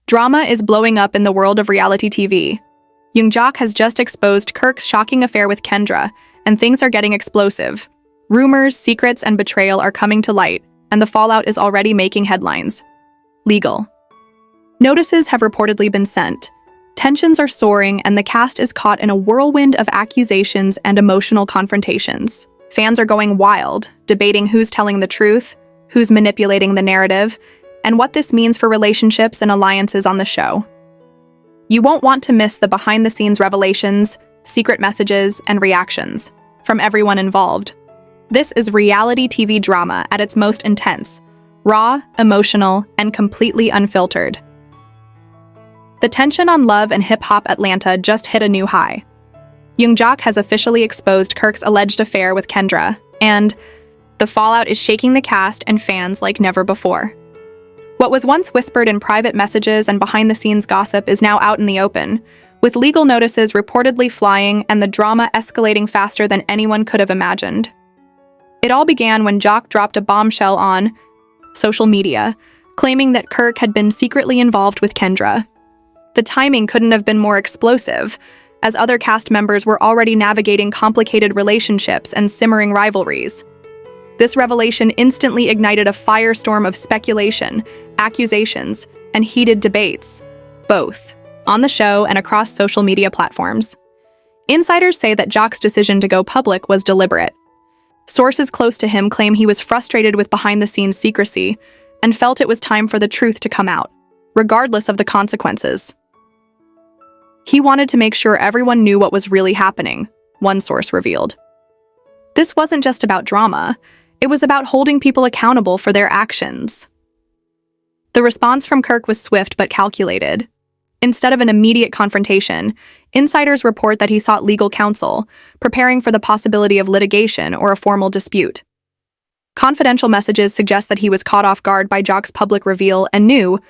Drama is blowing up in the world of reality TV. Jock has just exposed Kirk's shocking affair with Kendra, and things are getting explosive. Rumors, secrets, and betrayal are coming to light, and the fallout is already making headlines. Legal. Notices have reportedly been sent. Tensions are soaring, and the cast is caught in a whirlwind of accusations and emotional confrontations. Fans are going wild, debating who's telling the truth, who's manipulating the narrative, and what this means for relationships and alliances on the show. You won't want to miss the behind-the-scenes revelations, secret messages, and reactions from everyone involved. This is reality TV drama at its most intense, raw, emotional, and completely unfiltered. The tension on Love and Hip Hop Atlanta just hit a new high. Jock has officially exposed Kirk's alleged affair with Kendra, and the fallout is shaking the cast and fans like never before. What was once whispered in private messages and behind-the-scenes gossip is now out in the open, with legal notices reportedly flying and the drama escalating faster than anyone could have imagined. It all began when Jock dropped a bombshell on social media, claiming that Kirk had been secretly involved with Kendra. The timing couldn't have been more explosive, as other cast members were already navigating complicated relationships and simmering rivalries. This revelation instantly ignited a firestorm of speculation, accusations, and heated debates, both on the show and across social media platforms. Insiders say that Jock's decision to go public was deliberate. Sources close to him claim he was frustrated with behind-the-scenes secrecy and felt it was time for the truth to come out, regardless of the consequences. He wanted to make sure everyone knew what was really happening, one source revealed. This wasn't just about drama. It was about holding people accountable for their actions. The response from Kirk was swift but calculated. Instead of an immediate confrontation, insiders report that he sought legal counsel, preparing for the possibility of litigation or a formal dispute. Confidential messages suggest that he was caught off guard by Jock's public reveal and knew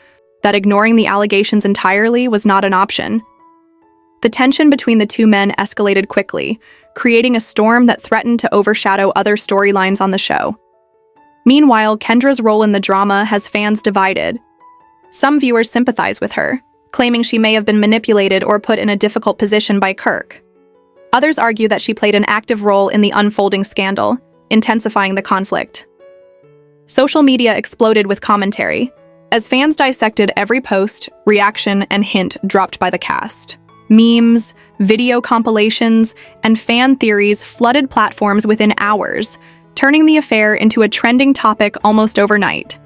that ignoring the allegations entirely was not an option. The tension between the two men escalated quickly, creating a storm that threatened to overshadow other storylines on the show. Meanwhile, Kendra's role in the drama has fans divided. Some viewers sympathize with her, claiming she may have been manipulated or put in a difficult position by Kirk. Others argue that she played an active role in the unfolding scandal, intensifying the conflict. Social media exploded with commentary, as fans dissected every post, reaction, and hint dropped by the cast. Memes, video compilations, and fan theories flooded platforms within hours, turning the affair into a trending topic almost overnight.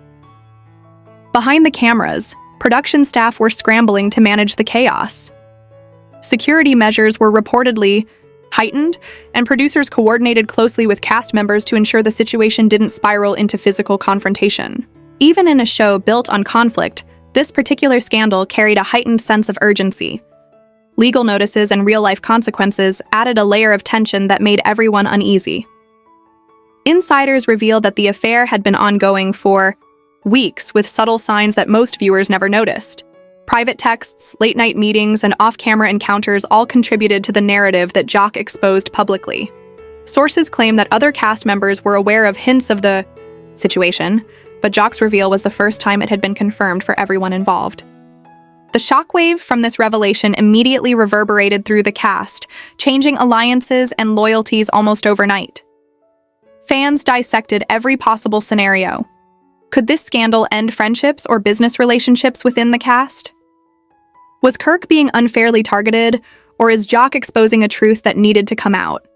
Behind the cameras, production staff were scrambling to manage the chaos. Security measures were reportedly heightened, and producers coordinated closely with cast members to ensure the situation didn't spiral into physical confrontation. Even in a show built on conflict, this particular scandal carried a heightened sense of urgency. Legal notices and real-life consequences added a layer of tension that made everyone uneasy. Insiders revealed that the affair had been ongoing for weeks, with subtle signs that most viewers never noticed. Private texts, late-night meetings, and off-camera encounters all contributed to the narrative that Jock exposed publicly. Sources claim that other cast members were aware of hints of the situation, but Jock's reveal was the first time it had been confirmed for everyone involved. The shockwave from this revelation immediately reverberated through the cast, changing alliances and loyalties almost overnight. Fans dissected every possible scenario. Could this scandal end friendships or business relationships within the cast? Was Kirk being unfairly targeted, or is Jock exposing a truth that needed to come out?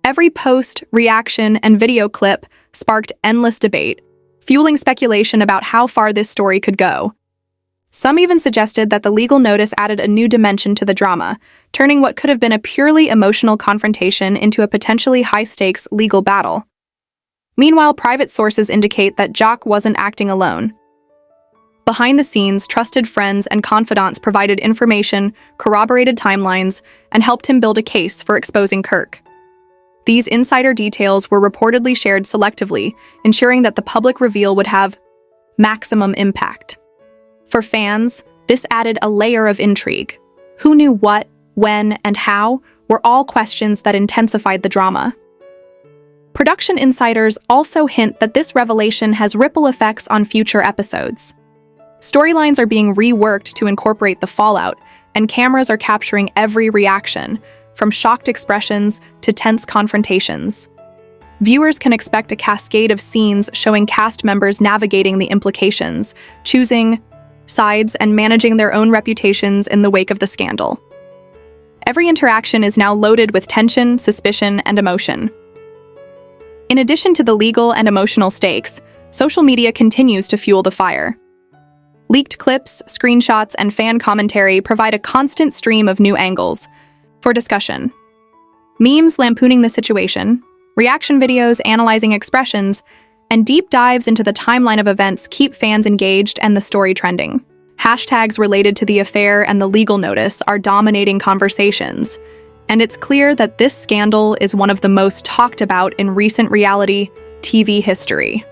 Every post, reaction, and video clip sparked endless debate, fueling speculation about how far this story could go. Some even suggested that the legal notice added a new dimension to the drama, turning what could have been a purely emotional confrontation into a potentially high-stakes legal battle. Meanwhile, private sources indicate that Jock wasn't acting alone. Behind the scenes, trusted friends and confidants provided information, corroborated timelines, and helped him build a case for exposing Kirk. These insider details were reportedly shared selectively, ensuring that the public reveal would have maximum impact. For fans, this added a layer of intrigue. Who knew what, when, and how were all questions that intensified the drama. Production insiders also hint that this revelation has ripple effects on future episodes. Storylines are being reworked to incorporate the fallout, and cameras are capturing every reaction, from shocked expressions to tense confrontations. Viewers can expect a cascade of scenes showing cast members navigating the implications, choosing sides, and managing their own reputations in the wake of the scandal. Every interaction is now loaded with tension, suspicion, and emotion. In addition to the legal and emotional stakes, social media continues to fuel the fire. Leaked clips, screenshots, and fan commentary provide a constant stream of new angles for discussion. Memes lampooning the situation, reaction videos analyzing expressions, and deep dives into the timeline of events keep fans engaged and the story trending. Hashtags related to the affair and the legal notice are dominating conversations, and it's clear that this scandal is one of the most talked about in recent reality TV history.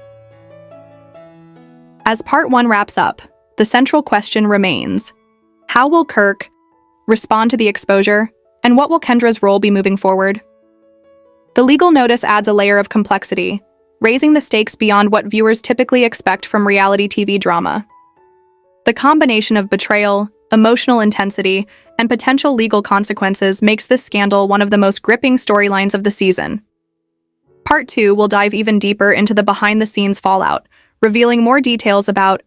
As Part 1 wraps up, the central question remains: how will Kirk respond to the exposure, and what will Kendra's role be moving forward? The legal notice adds a layer of complexity, raising the stakes beyond what viewers typically expect from reality TV drama. The combination of betrayal, emotional intensity, and potential legal consequences makes this scandal one of the most gripping storylines of the season. Part 2 will dive even deeper into the behind-the-scenes fallout, revealing more details about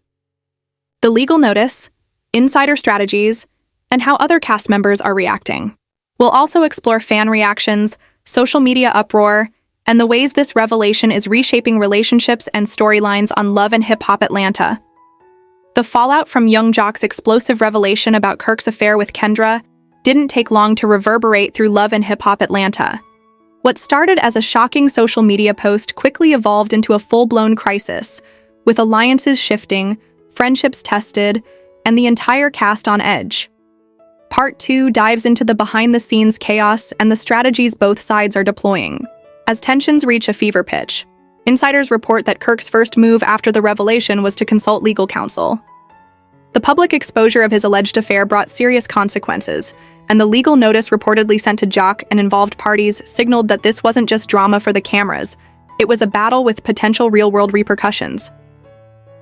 the legal notice, insider strategies, and how other cast members are reacting. We'll also explore fan reactions, social media uproar, and the ways this revelation is reshaping relationships and storylines on Love and Hip Hop Atlanta. The fallout from young Jock's explosive revelation about Kirk's affair with Kendra didn't take long to reverberate through Love and Hip Hop Atlanta. What started as a shocking social media post quickly evolved into a full-blown crisis, with alliances shifting, friendships tested, and the entire cast on edge. Part 2 dives into the behind-the-scenes chaos and the strategies both sides are deploying. As tensions reach a fever pitch, insiders report that Kirk's first move after the revelation was to consult legal counsel. The public exposure of his alleged affair brought serious consequences, and the legal notice reportedly sent to Jock and involved parties signaled that this wasn't just drama for the cameras, it was a battle with potential real-world repercussions.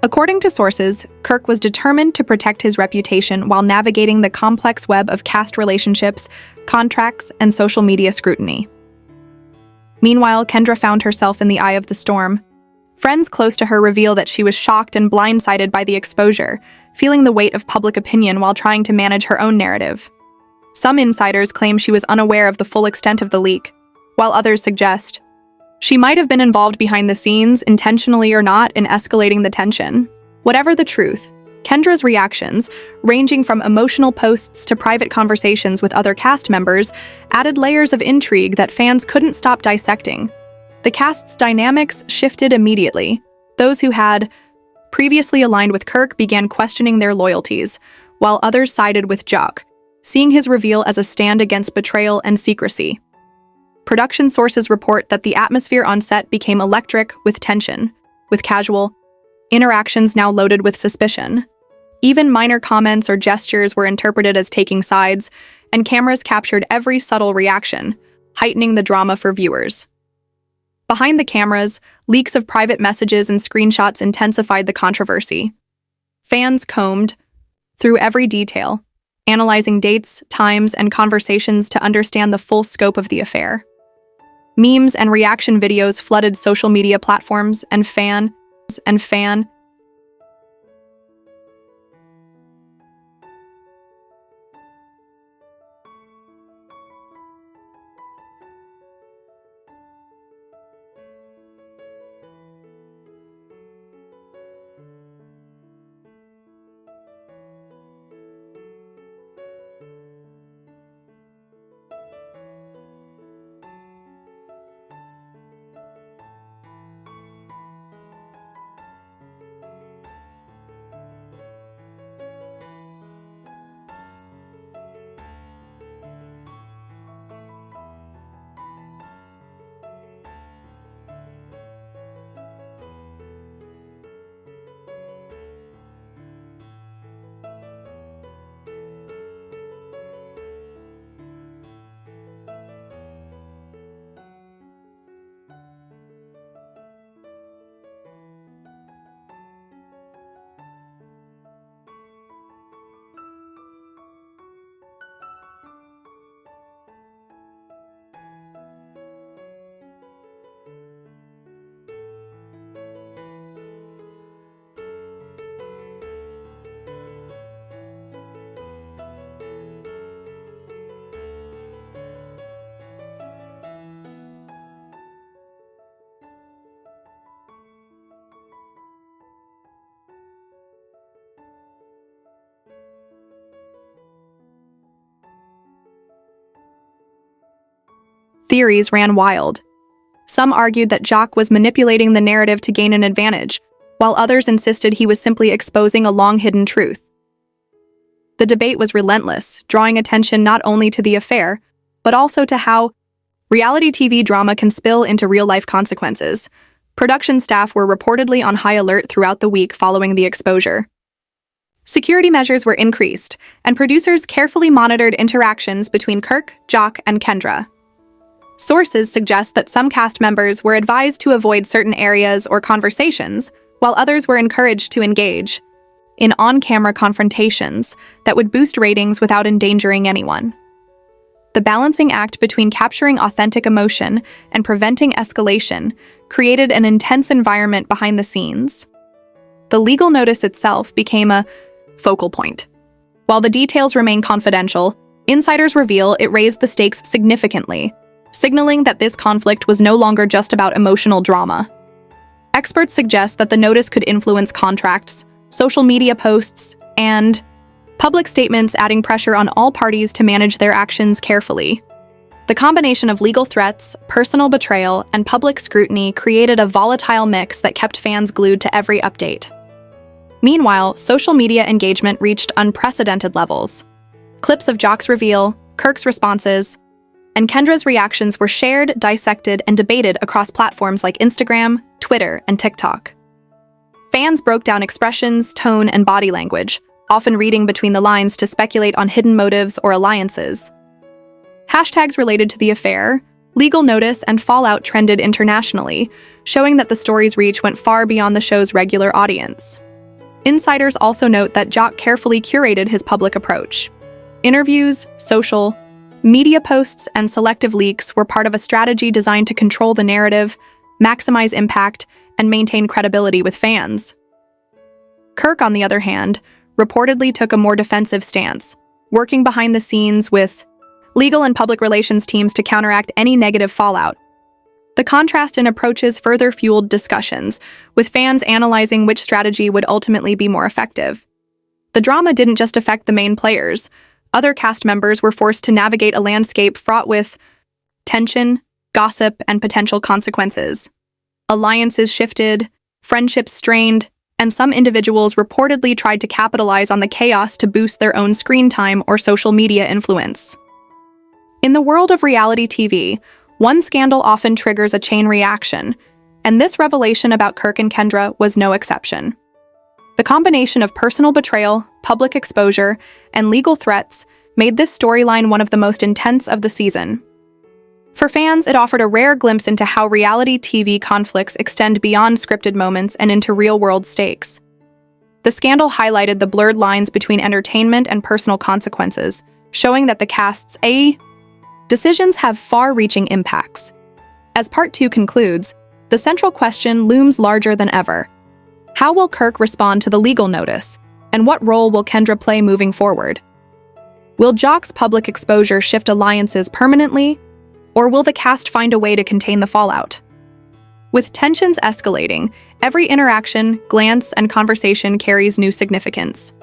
According to sources, Kirk was determined to protect his reputation while navigating the complex web of cast relationships, contracts, and social media scrutiny. Meanwhile, Kendra found herself in the eye of the storm. Friends close to her reveal that she was shocked and blindsided by the exposure, feeling the weight of public opinion while trying to manage her own narrative. Some insiders claim she was unaware of the full extent of the leak, while others suggest she might have been involved behind the scenes, intentionally or not, in escalating the tension. Whatever the truth, Kendra's reactions, ranging from emotional posts to private conversations with other cast members, added layers of intrigue that fans couldn't stop dissecting. The cast's dynamics shifted immediately. Those who had previously aligned with Kirk began questioning their loyalties, while others sided with Jock, seeing his reveal as a stand against betrayal and secrecy. Production sources report that the atmosphere on set became electric with tension, with casual interactions now loaded with suspicion. Even minor comments or gestures were interpreted as taking sides, and cameras captured every subtle reaction, heightening the drama for viewers. Behind the cameras, leaks of private messages and screenshots intensified the controversy. Fans combed through every detail, analyzing dates, times, and conversations to understand the full scope of the affair. Memes and reaction videos flooded social media platforms, and fan Theories ran wild. Some argued that Jock was manipulating the narrative to gain an advantage, while others insisted he was simply exposing a long-hidden truth. The debate was relentless, drawing attention not only to the affair, but also to how reality TV drama can spill into real-life consequences. Production staff were reportedly on high alert throughout the week following the exposure. Security measures were increased, and producers carefully monitored interactions between Kirk, Jock, and Kendra. Sources suggest that some cast members were advised to avoid certain areas or conversations, while others were encouraged to engage in on-camera confrontations that would boost ratings without endangering anyone. The balancing act between capturing authentic emotion and preventing escalation created an intense environment behind the scenes. The legal notice itself became a focal point. While the details remain confidential, insiders reveal it raised the stakes significantly, signaling that this conflict was no longer just about emotional drama. Experts suggest that the notice could influence contracts, social media posts, and public statements, adding pressure on all parties to manage their actions carefully. The combination of legal threats, personal betrayal, and public scrutiny created a volatile mix that kept fans glued to every update. Meanwhile, social media engagement reached unprecedented levels. Clips of Jock's reveal, Kirk's responses, and Kendra's reactions were shared, dissected, and debated across platforms like Instagram, Twitter, and TikTok. Fans broke down expressions, tone, and body language, often reading between the lines to speculate on hidden motives or alliances. Hashtags related to the affair, legal notice, and fallout trended internationally, showing that the story's reach went far beyond the show's regular audience. Insiders also note that Jock carefully curated his public approach. Interviews, social media posts, and selective leaks were part of a strategy designed to control the narrative, maximize impact, and maintain credibility with fans. Kirk, on the other hand, reportedly took a more defensive stance, working behind the scenes with legal and public relations teams to counteract any negative fallout. The contrast in approaches further fueled discussions, with fans analyzing which strategy would ultimately be more effective. The drama didn't just affect the main players. Other cast members were forced to navigate a landscape fraught with tension, gossip, and potential consequences. Alliances shifted, friendships strained, and some individuals reportedly tried to capitalize on the chaos to boost their own screen time or social media influence. In the world of reality TV, one scandal often triggers a chain reaction, and this revelation about Kirk and Kendra was no exception. The combination of personal betrayal, public exposure, and legal threats made this storyline one of the most intense of the season. For fans, it offered a rare glimpse into how reality TV conflicts extend beyond scripted moments and into real-world stakes. The scandal highlighted the blurred lines between entertainment and personal consequences, showing that the cast's decisions have far-reaching impacts. As Part 2 concludes, the central question looms larger than ever. How will Kirk respond to the legal notice, and what role will Kendra play moving forward? Will Jock's public exposure shift alliances permanently, or will the cast find a way to contain the fallout? With tensions escalating, every interaction, glance, and conversation carries new significance.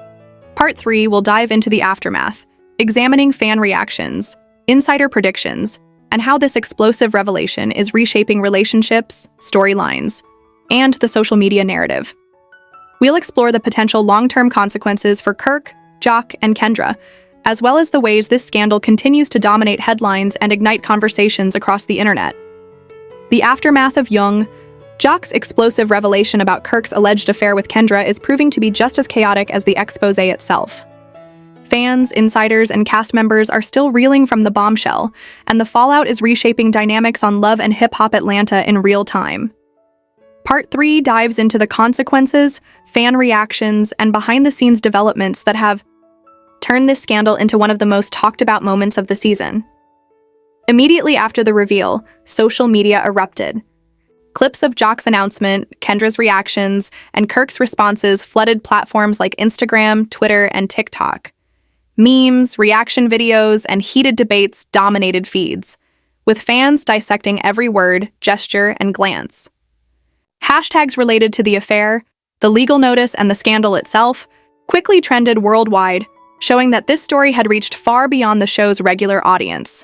Part 3 will dive into the aftermath, examining fan reactions, insider predictions, and how this explosive revelation is reshaping relationships, storylines, and the social media narrative. We'll explore the potential long-term consequences for Kirk, Jock, and Kendra, as well as the ways this scandal continues to dominate headlines and ignite conversations across the internet. The aftermath of Jock's explosive revelation about Kirk's alleged affair with Kendra is proving to be just as chaotic as the exposé itself. Fans, insiders, and cast members are still reeling from the bombshell, and the fallout is reshaping dynamics on Love and Hip Hop Atlanta in real time. Part 3 dives into the consequences, fan reactions, and behind-the-scenes developments that have turned this scandal into one of the most talked-about moments of the season. Immediately after the reveal, social media erupted. Clips of Jock's announcement, Kendra's reactions, and Kirk's responses flooded platforms like Instagram, Twitter, and TikTok. Memes, reaction videos, and heated debates dominated feeds, with fans dissecting every word, gesture, and glance. Hashtags related to the affair, the legal notice, and the scandal itself quickly trended worldwide, showing that this story had reached far beyond the show's regular audience.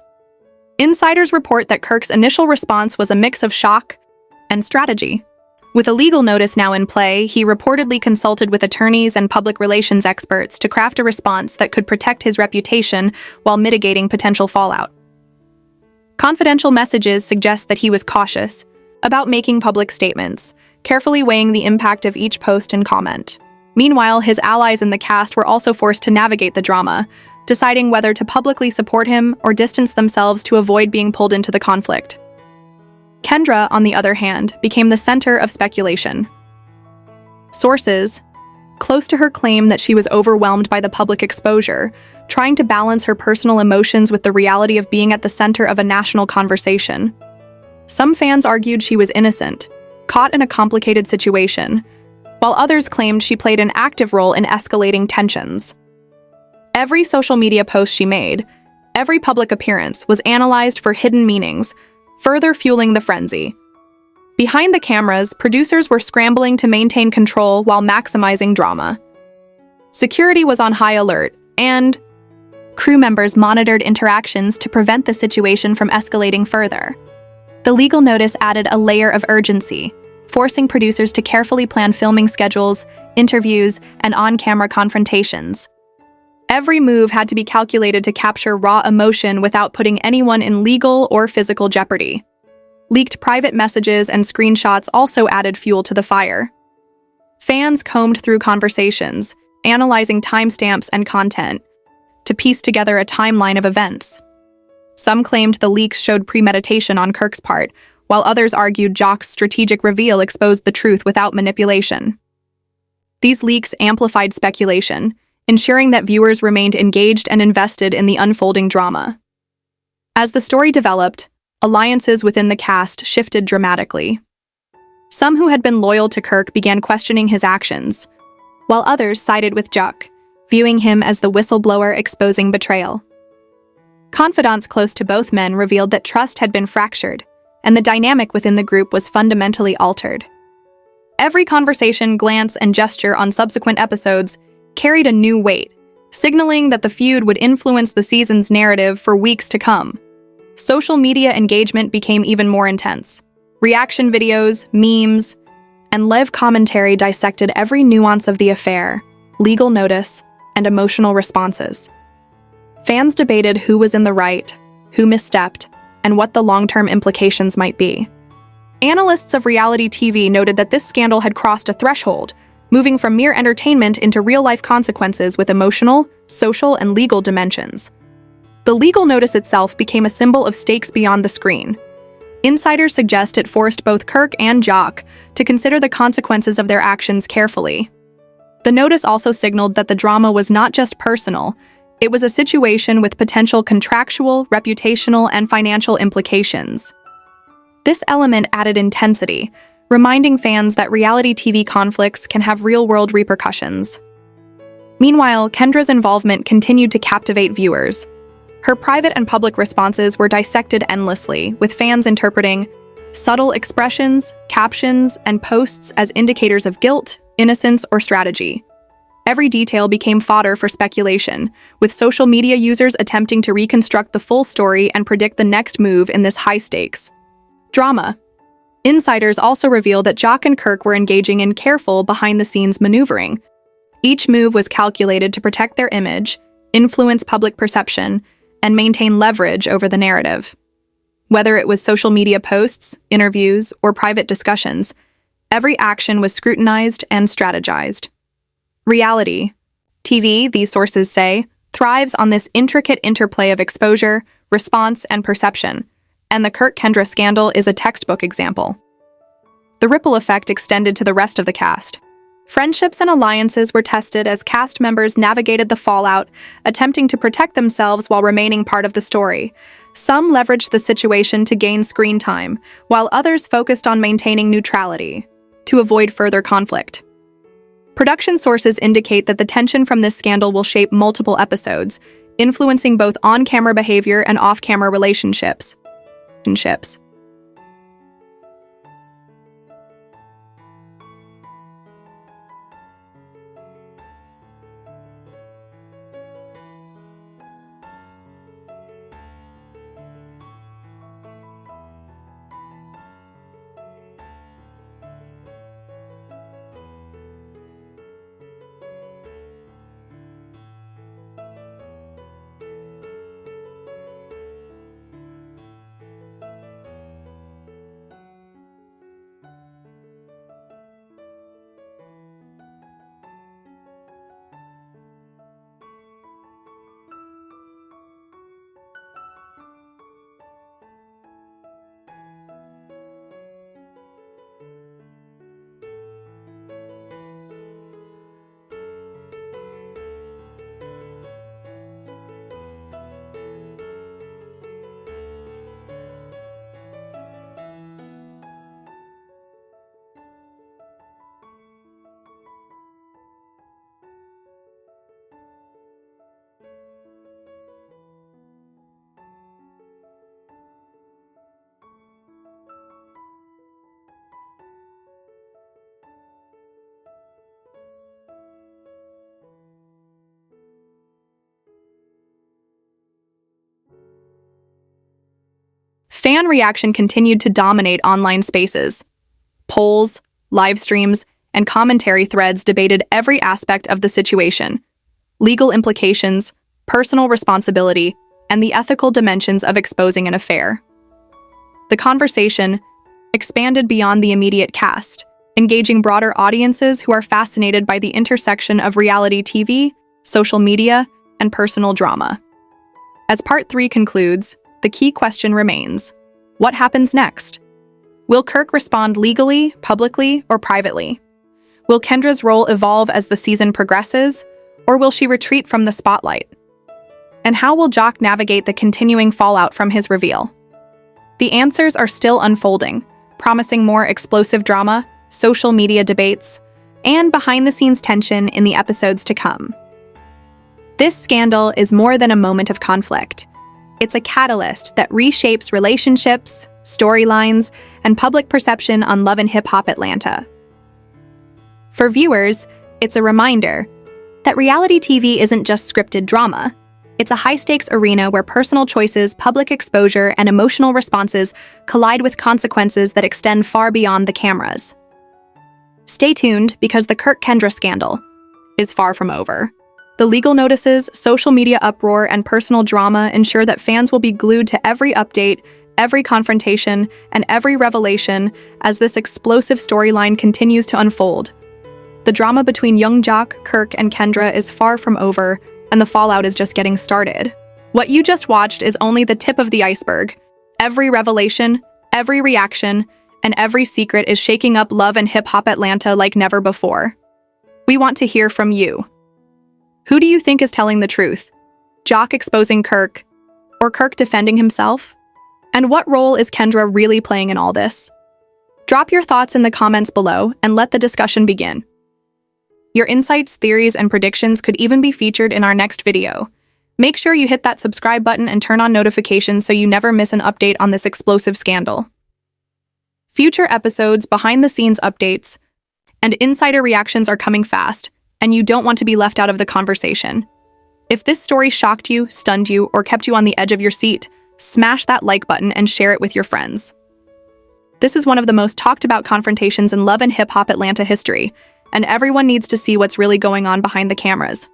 Insiders report that Kirk's initial response was a mix of shock and strategy. With a legal notice now in play, he reportedly consulted with attorneys and public relations experts to craft a response that could protect his reputation while mitigating potential fallout. Confidential messages suggest that he was cautious about making public statements, carefully weighing the impact of each post and comment. Meanwhile, his allies in the cast were also forced to navigate the drama, deciding whether to publicly support him or distance themselves to avoid being pulled into the conflict. Kendra, on the other hand, became the center of speculation. Sources close to her claim that she was overwhelmed by the public exposure, trying to balance her personal emotions with the reality of being at the center of a national conversation. Some fans argued she was innocent, caught in a complicated situation, while others claimed she played an active role in escalating tensions. Every social media post she made, every public appearance was analyzed for hidden meanings, further fueling the frenzy. Behind the cameras, producers were scrambling to maintain control while maximizing drama. Security was on high alert, and crew members monitored interactions to prevent the situation from escalating further. The legal notice added a layer of urgency, forcing producers to carefully plan filming schedules, interviews, and on-camera confrontations. Every move had to be calculated to capture raw emotion without putting anyone in legal or physical jeopardy. Leaked private messages and screenshots also added fuel to the fire. Fans combed through conversations, analyzing timestamps and content, to piece together a timeline of events. Some claimed the leaks showed premeditation on Kirk's part, while others argued SHOCKS' strategic reveal exposed the truth without manipulation. These leaks amplified speculation, ensuring that viewers remained engaged and invested in the unfolding drama. As the story developed, alliances within the cast shifted dramatically. Some who had been loyal to Kirk began questioning his actions, while others sided with Juk, viewing him as the whistleblower exposing betrayal. Confidants close to both men revealed that trust had been fractured, and the dynamic within the group was fundamentally altered. Every conversation, glance, and gesture on subsequent episodes carried a new weight, signaling that the feud would influence the season's narrative for weeks to come. Social media engagement became even more intense. Reaction videos, memes, and live commentary dissected every nuance of the affair, legal notice, and emotional responses. Fans debated who was in the right, who misstepped, and what the long-term implications might be. Analysts of reality TV noted that this scandal had crossed a threshold, moving from mere entertainment into real-life consequences with emotional, social, and legal dimensions. The legal notice itself became a symbol of stakes beyond the screen. Insiders suggest it forced both Kirk and Jock to consider the consequences of their actions carefully. The notice also signaled that the drama was not just personal, it was a situation with potential contractual, reputational, and financial implications. This element added intensity, reminding fans that reality TV conflicts can have real-world repercussions. Meanwhile, Kendra's involvement continued to captivate viewers. Her private and public responses were dissected endlessly, with fans interpreting subtle expressions, captions, and posts as indicators of guilt, innocence, or strategy. Every detail became fodder for speculation, with social media users attempting to reconstruct the full story and predict the next move in this high-stakes drama. Insiders also revealed that Jock and Kirk were engaging in careful behind-the-scenes maneuvering. Each move was calculated to protect their image, influence public perception, and maintain leverage over the narrative. Whether it was social media posts, interviews, or private discussions, every action was scrutinized and strategized. Reality TV, these sources say, thrives on this intricate interplay of exposure, response, and perception, and the Kirk-Kendra scandal is a textbook example. The ripple effect extended to the rest of the cast. Friendships and alliances were tested as cast members navigated the fallout, attempting to protect themselves while remaining part of the story. Some leveraged the situation to gain screen time, while others focused on maintaining neutrality to avoid further conflict. Production sources indicate that the tension from this scandal will shape multiple episodes, influencing both on-camera behavior and off-camera relationships. Fan reaction continued to dominate online spaces. Polls, live streams, and commentary threads debated every aspect of the situation: legal implications, personal responsibility, and the ethical dimensions of exposing an affair. The conversation expanded beyond the immediate cast, engaging broader audiences who are fascinated by the intersection of reality TV, social media, and personal drama. As Part 3 concludes, the key question remains: what happens next? Will Kirk respond legally, publicly, or privately? Will Kendra's role evolve as the season progresses, or will she retreat from the spotlight? And how will Jock navigate the continuing fallout from his reveal? The answers are still unfolding, promising more explosive drama, social media debates, and behind-the-scenes tension in the episodes to come. This scandal is more than a moment of conflict. It's a catalyst that reshapes relationships, storylines, and public perception on Love and Hip Hop Atlanta. For viewers, it's a reminder that reality TV isn't just scripted drama. It's a high-stakes arena where personal choices, public exposure, and emotional responses collide with consequences that extend far beyond the cameras. Stay tuned, because the Kirk-Kendra scandal is far from over. The legal notices, social media uproar, and personal drama ensure that fans will be glued to every update, every confrontation, and every revelation as this explosive storyline continues to unfold. The drama between young Jock, Kirk, and Kendra is far from over, and the fallout is just getting started. What you just watched is only the tip of the iceberg. Every revelation, every reaction, and every secret is shaking up Love and Hip Hop Atlanta like never before. We want to hear from you. Who do you think is telling the truth? Jock exposing Kirk, or Kirk defending himself? And what role is Kendra really playing in all this? Drop your thoughts in the comments below and let the discussion begin. Your insights, theories, and predictions could even be featured in our next video. Make sure you hit that subscribe button and turn on notifications so you never miss an update on this explosive scandal. Future episodes, behind-the-scenes updates, and insider reactions are coming fast, and you don't want to be left out of the conversation. If this story shocked you, stunned you, or kept you on the edge of your seat, smash that like button and share it with your friends. This is one of the most talked about confrontations in Love and Hip Hop Atlanta history, and everyone needs to see what's really going on behind the cameras.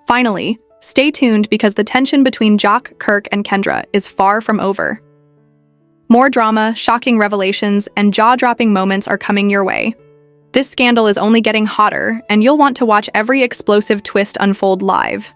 Finally, stay tuned, because the tension between Jock, Kirk, and Kendra is far from over. More drama, shocking revelations, and jaw-dropping moments are coming your way. This scandal is only getting hotter, and you'll want to watch every explosive twist unfold live.